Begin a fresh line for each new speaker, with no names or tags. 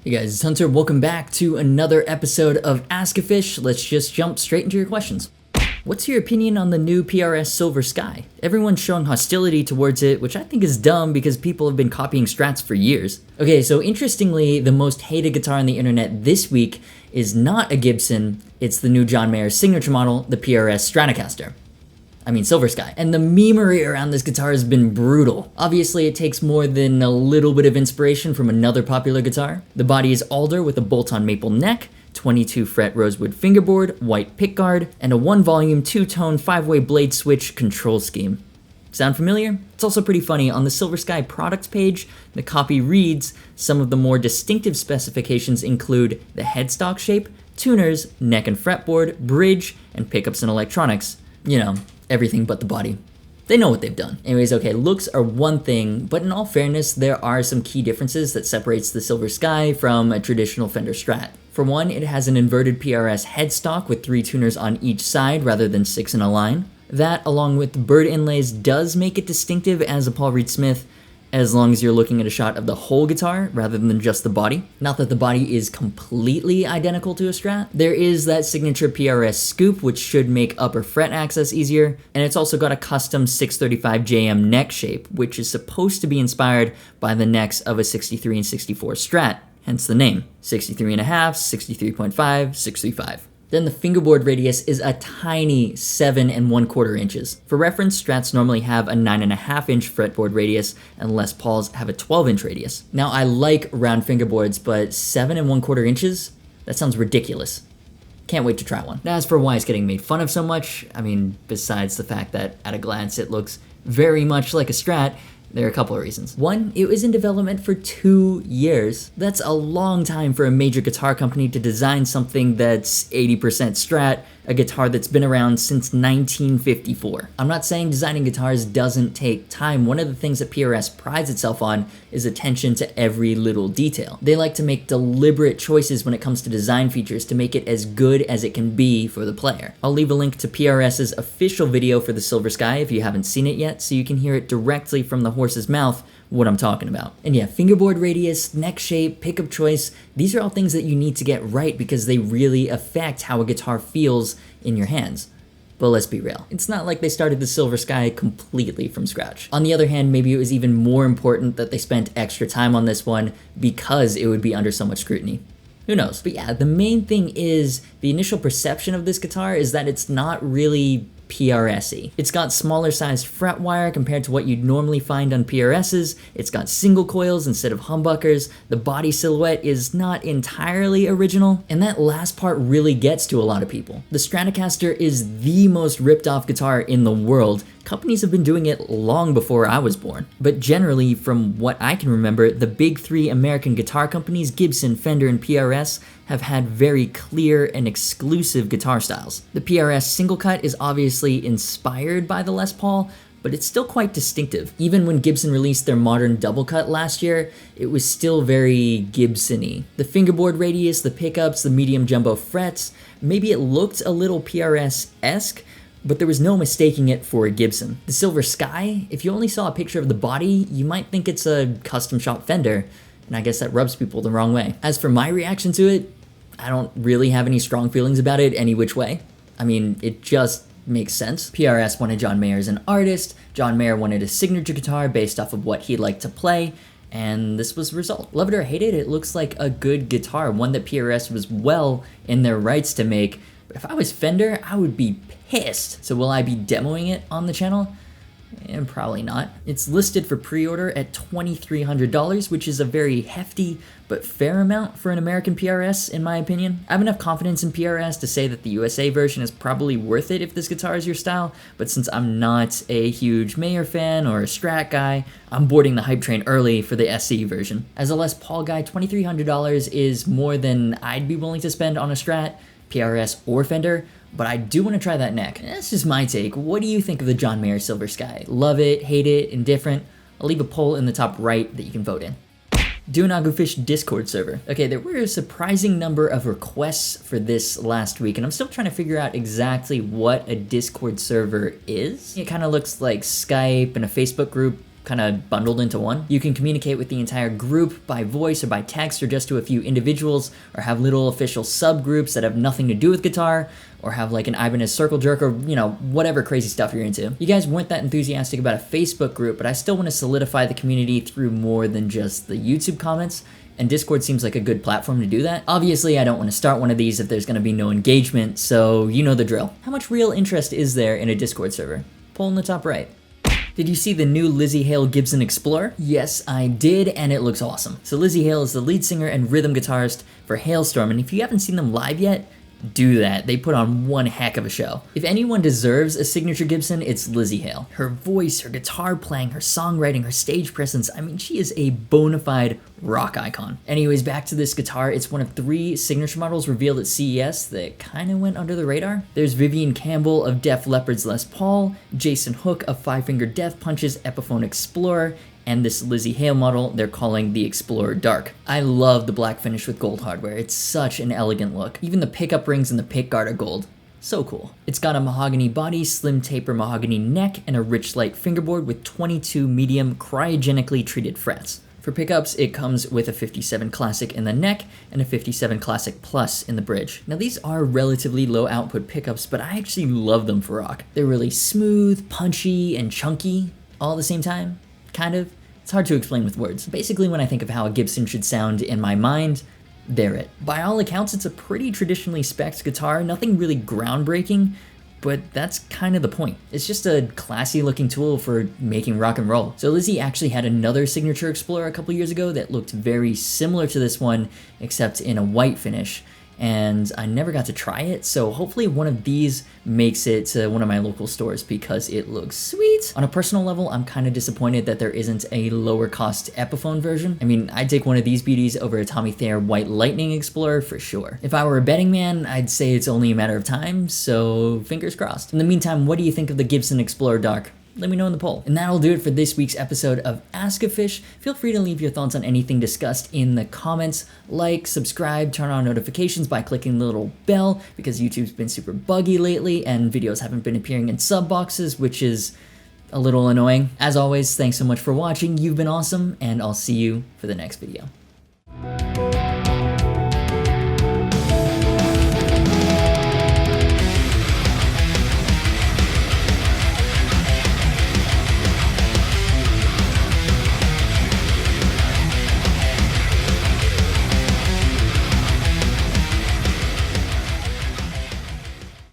Hey guys, it's Hunter. Welcome back to another episode of Ask-a-Fish. Let's just jump straight into your questions. What's your opinion on the new PRS Silver Sky? Everyone's showing hostility towards it, which I think is dumb because people have been copying strats for years. Okay, so interestingly, the most hated guitar on the internet this week is not a Gibson, it's the new John Mayer's signature model, the PRS Stratocaster. Silver Sky. And the memery around this guitar has been brutal. Obviously, it takes more than a little bit of inspiration from another popular guitar. The body is alder with a bolt-on maple neck, 22 fret rosewood fingerboard, white pickguard, and a 1-volume, 2-tone, 5-way blade switch control scheme. Sound familiar? It's also pretty funny. On the Silver Sky product page, the copy reads, some of the more distinctive specifications include the headstock shape, tuners, neck and fretboard, bridge, and pickups and electronics. You know, everything but the body. They know what they've done. Anyways, okay, looks are one thing, but in all fairness, there are some key differences that separates the Silver Sky from a traditional Fender Strat. For one, it has an inverted PRS headstock with 3 tuners on each side rather than 6 in a line. That, along with the bird inlays, does make it distinctive as a Paul Reed Smith, as long as you're looking at a shot of the whole guitar rather than just the body. Not that the body is completely identical to a Strat. There is that signature PRS scoop, which should make upper fret access easier, and it's also got a custom 635 JM neck shape, which is supposed to be inspired by the necks of a 63 and 64 Strat, hence the name, 63.5, 63.5, 635. Then the fingerboard radius is a tiny 7 1/4 inches. For reference, Strats normally have a 9.5 inch fretboard radius, and Les Pauls have a 12-inch radius. Now, I like round fingerboards, but 7 1/4 inches? That sounds ridiculous. Can't wait to try one. Now, as for why it's getting made fun of so much, besides the fact that at a glance it looks very much like a Strat, there are a couple of reasons. One, it was in development for 2 years. That's a long time for a major guitar company to design something that's 80% Strat, a guitar that's been around since 1954. I'm not saying designing guitars doesn't take time. One of the things that PRS prides itself on is attention to every little detail. They like to make deliberate choices when it comes to design features to make it as good as it can be for the player. I'll leave a link to PRS's official video for the Silver Sky if you haven't seen it yet, so you can hear it directly from the horse's mouth what I'm talking about. And yeah, fingerboard radius, neck shape, pickup choice, these are all things that you need to get right because they really affect how a guitar feels in your hands. But let's be real, it's not like they started the Silver Sky completely from scratch. On the other hand, maybe it was even more important that they spent extra time on this one because it would be under so much scrutiny. Who knows? But yeah, the main thing is the initial perception of this guitar is that it's not really PRS-y. It's got smaller sized fret wire compared to what you'd normally find on PRSs. It's got single coils instead of humbuckers. The body silhouette is not entirely original, and that last part really gets to a lot of people. The Stratocaster is the most ripped off guitar in the world. Companies have been doing it long before I was born. But generally, from what I can remember, the big 3 American guitar companies, Gibson, Fender, and PRS, have had very clear and exclusive guitar styles. The PRS single cut is obviously inspired by the Les Paul, but it's still quite distinctive. Even when Gibson released their modern double cut last year, it was still very Gibson-y. The fingerboard radius, the pickups, the medium jumbo frets, maybe it looked a little PRS-esque, but there was no mistaking it for a Gibson. The Silver Sky, if you only saw a picture of the body, you might think it's a custom shop Fender, and I guess that rubs people the wrong way. As for my reaction to it, I don't really have any strong feelings about it any which way. It just makes sense. PRS wanted John Mayer as an artist, John Mayer wanted a signature guitar based off of what he liked to play, and this was the result. Love it or hate it, it looks like a good guitar, one that PRS was well in their rights to make, but if I was Fender, I would be pissed. So will I be demoing it on the channel? And probably not. It's listed for pre-order at $2,300, which is a very hefty but fair amount for an American PRS, in my opinion. I have enough confidence in PRS to say that the USA version is probably worth it if this guitar is your style, but since I'm not a huge Mayer fan or a Strat guy, I'm boarding the hype train early for the SE version. As a Les Paul guy, $2,300 is more than I'd be willing to spend on a Strat, PRS, or Fender, but I do want to try that neck. That's just my take. What do you think of the John Mayer Silver Sky? Love it, hate it, indifferent? I'll leave a poll in the top right that you can vote in. Do an Agufish Discord server. Okay, there were a surprising number of requests for this last week, and I'm still trying to figure out exactly what a Discord server is. It kind of looks like Skype and a Facebook group kind of bundled into one. You can communicate with the entire group by voice or by text or just to a few individuals, or have little official subgroups that have nothing to do with guitar, or have like an Ibanez circle jerk, or whatever crazy stuff you're into. You guys weren't that enthusiastic about a Facebook group, but I still want to solidify the community through more than just the YouTube comments, and Discord seems like a good platform to do that. Obviously, I don't want to start one of these if there's going to be no engagement, so you know the drill. How much real interest is there in a Discord server? Poll in the top right. Did you see the new Lzzy Hale Gibson Explorer? Yes, I did, and it looks awesome. So Lzzy Hale is the lead singer and rhythm guitarist for Hailstorm, and if you haven't seen them live yet, do that. They put on one heck of a show. If anyone deserves a signature Gibson, it's Lzzy Hale. Her voice, her guitar playing, her songwriting, her stage presence, I mean, she is a bona fide rock icon. Anyways, back to this guitar. It's one of 3 signature models revealed at CES that kind of went under the radar. There's Vivian Campbell of Def Leppard's Les Paul, Jason Hook of Five Finger Death Punch's Epiphone Explorer, and this Lzzy Hale model they're calling the Explorer Dark. I love the black finish with gold hardware. It's such an elegant look. Even the pickup rings and the pickguard are gold. So cool. It's got a mahogany body, slim taper mahogany neck, and a rich light fingerboard with 22 medium cryogenically treated frets. For pickups, it comes with a 57 Classic in the neck and a 57 Classic Plus in the bridge. Now these are relatively low output pickups, but I actually love them for rock. They're really smooth, punchy, and chunky all at the same time. Kind of. It's hard to explain with words. Basically, when I think of how a Gibson should sound in my mind, they're it. By all accounts, it's a pretty traditionally spec'd guitar, nothing really groundbreaking, but that's kind of the point. It's just a classy looking tool for making rock and roll. So Lzzy actually had another signature Explorer a couple years ago that looked very similar to this one, except in a white finish. And I never got to try it, so hopefully one of these makes it to one of my local stores because it looks sweet. On a personal level, I'm kind of disappointed that there isn't a lower cost Epiphone version. I mean, I'd take one of these beauties over a Tommy Thayer White Lightning Explorer for sure. If I were a betting man, I'd say it's only a matter of time, so fingers crossed. In the meantime, what do you think of the Gibson Explorer Dark? Let me know in the poll. And that'll do it for this week's episode of Ask-a-Fish. Feel free to leave your thoughts on anything discussed in the comments. Like, subscribe, turn on notifications by clicking the little bell because YouTube's been super buggy lately and videos haven't been appearing in sub boxes, which is a little annoying. As always, thanks so much for watching. You've been awesome, and I'll see you for the next video.